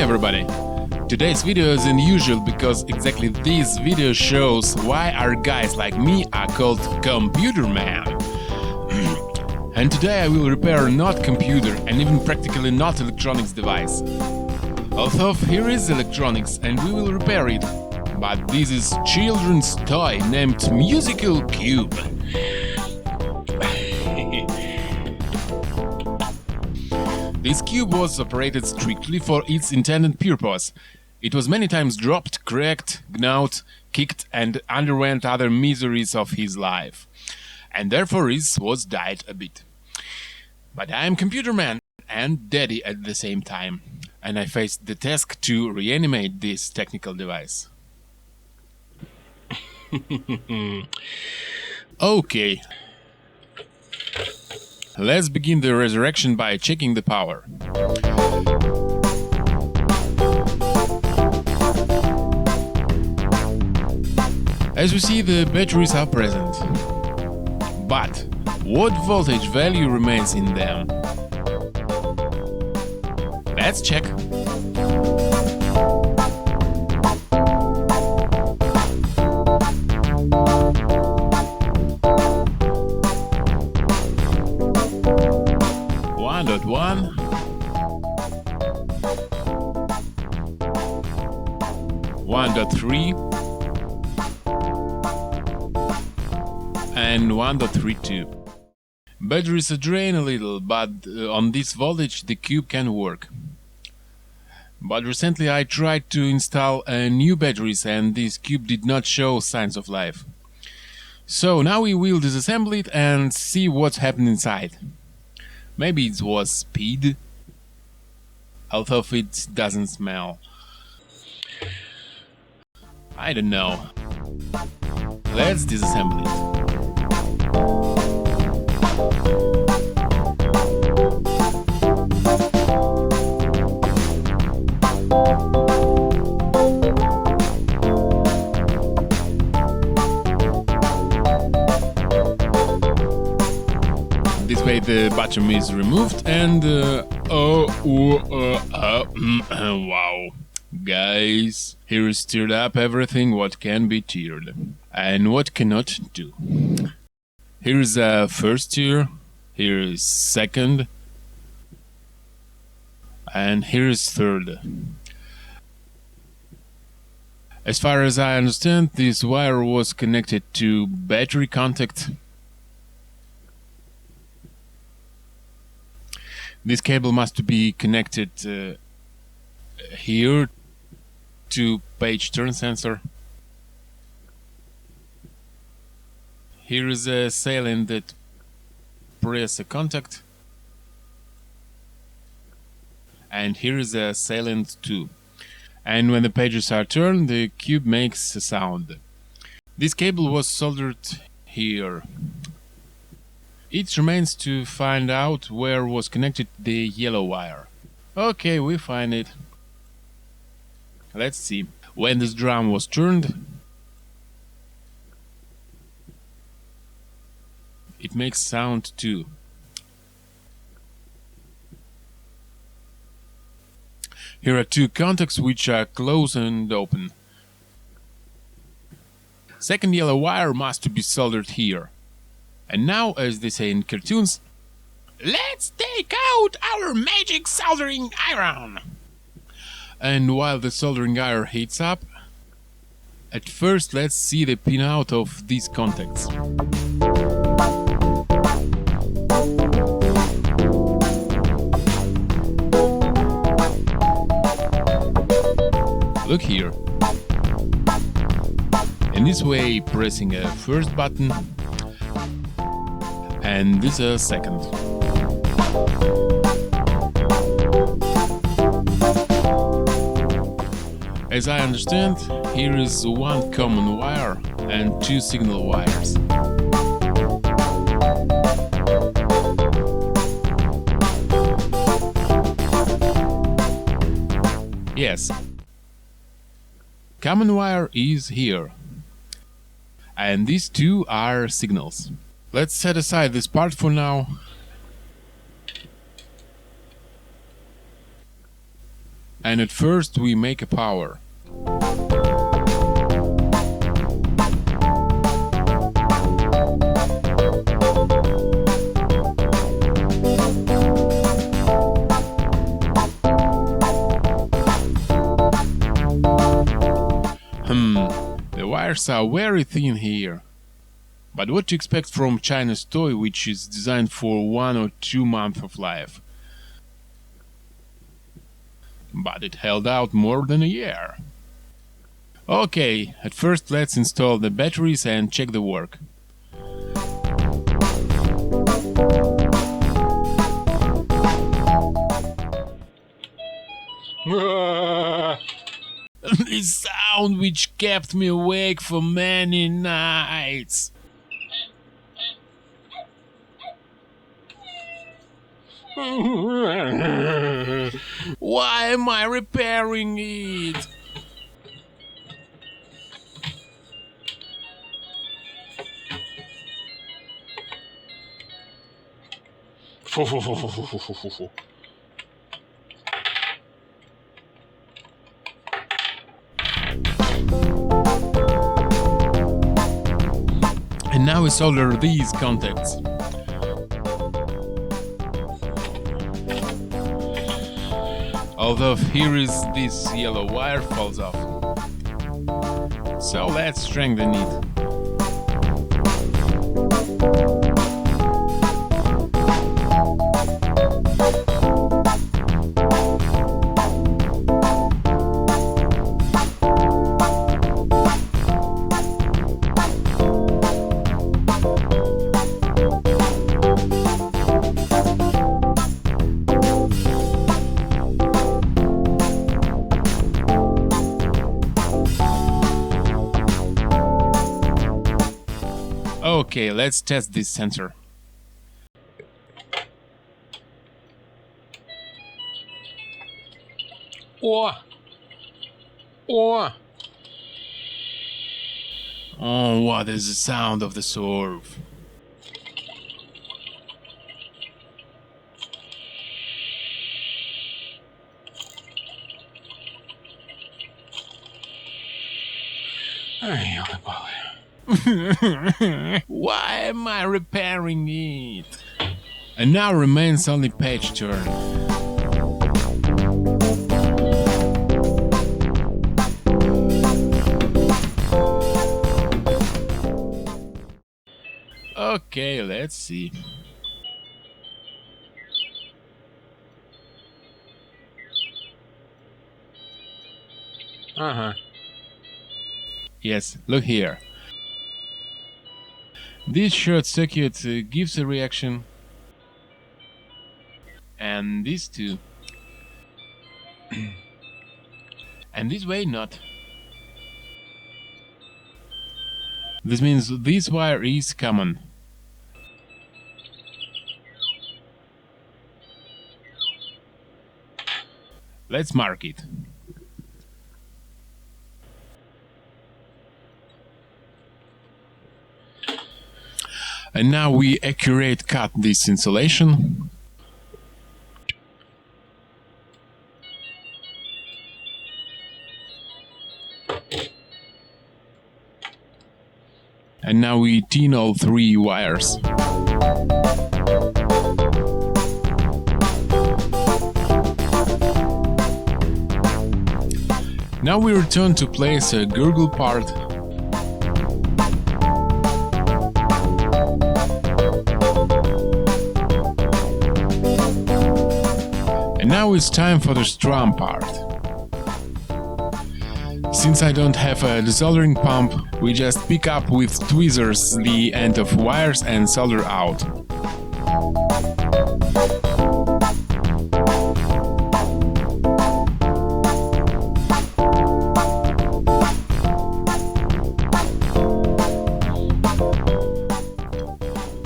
everybody! Today's video is unusual because exactly this video shows why our guys like me are called Computer Man. And today I will repair not computer and even practically not electronics device. Although here is electronics and we will repair it, but this is children's toy named Musical Cube. This cube was operated strictly for its intended purpose. It was many times dropped, cracked, gnawed, kicked and underwent other miseries of his life. And therefore it was died a bit. But I am Computer Man and Daddy at the same time, and I faced the task to reanimate this technical device. Okay. Let's begin the resurrection by checking the power. As we see, the batteries are present. But what voltage value remains in them? Let's check. One, 1.3 and 1.32. Batteries drain a little, but on this voltage the cube can work. But recently I tried to install new batteries and this cube did not show signs of life. So now we will disassemble it and see what's happened inside. Maybe it was speed, although it doesn't smell. I don't know. Let's disassemble it. This way the bottom is removed and wow. Guys, here is stirred up everything what can be tiered and what cannot do. Here is a first tier, here is second, and here is third. As far as I understand, this wire was connected to battery contact. This cable must be connected here to page turn sensor. Here is a salient that press a contact, and here is a salient too. And when the pages are turned, the cube makes a sound. This cable was soldered here. It remains to find out where was connected the yellow wire. Okay, we find it. Let's see. When this drum was turned, it makes sound too. Here are two contacts which are closed and open. Second yellow wire must be soldered here. And now, as they say in cartoons, let's take out our magic soldering iron! And while the soldering iron heats up, at first let's see the pinout of these contacts. Look here. In this way, pressing a first button and this a second. As I understand, here is one common wire and two signal wires. Yes, common wire is here, and these two are signals. Let's set aside this part for now And at first we make a power. The wires are very thin here. But what to expect from China's toy, which is designed for 1 or 2 months of life? But it held out more than a year. Okay, at first let's install the batteries and check the work. The sound which kept me awake for many nights. Why am I repairing it? And now we solder these contacts. Although here is this yellow wire falls off. So let's strengthen it. Okay, let's test this sensor. Oh, what is the sound of the surf? Why am I repairing it? And now remains only page turn. Okay, let's see. Yes, look here. This short circuit gives a reaction, and this too. And this way not. This means this wire is common. Let's mark it. And now we accurate cut this insulation. And now we tin all 3 wires. Now we return to place a gurgle part. And now it's time for the strum part. Since I don't have a desoldering pump, we just pick up with tweezers the end of wires and solder out.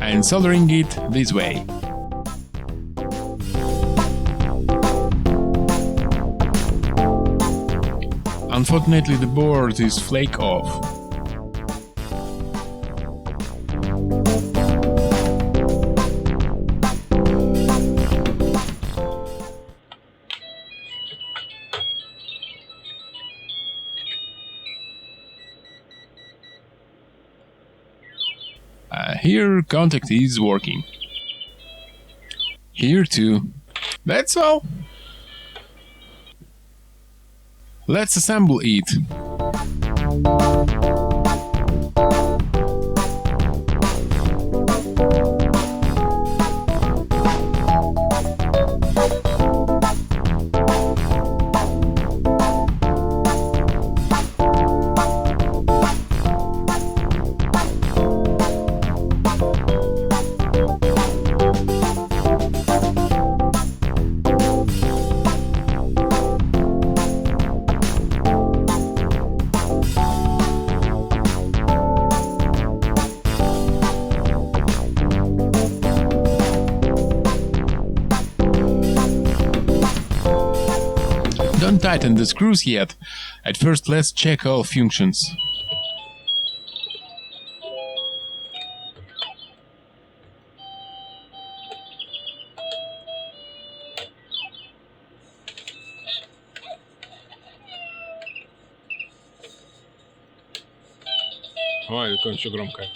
And soldering it this way. Unfortunately, the board is flake off. Here contact is working. Here too. That's all. Let's assemble it. Don't tighten the screws yet. At first let's check all functions. Ой, какое все громкое.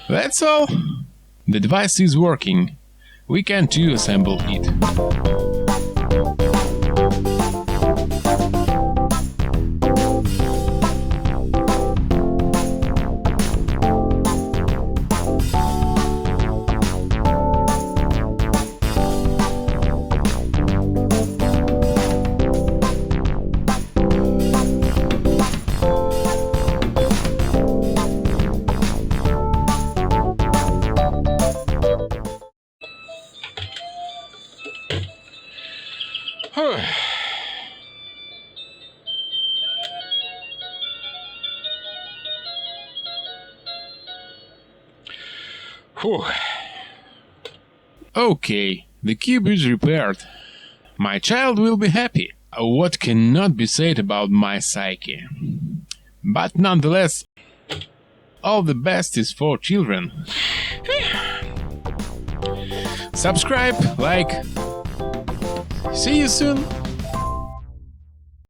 That's all. The device is working. We can too assemble it. Фух. Фух. Okay, the cube is repaired. My child will be happy. What cannot be said about my psyche. But nonetheless, all the best is for children. Subscribe, like. See you soon.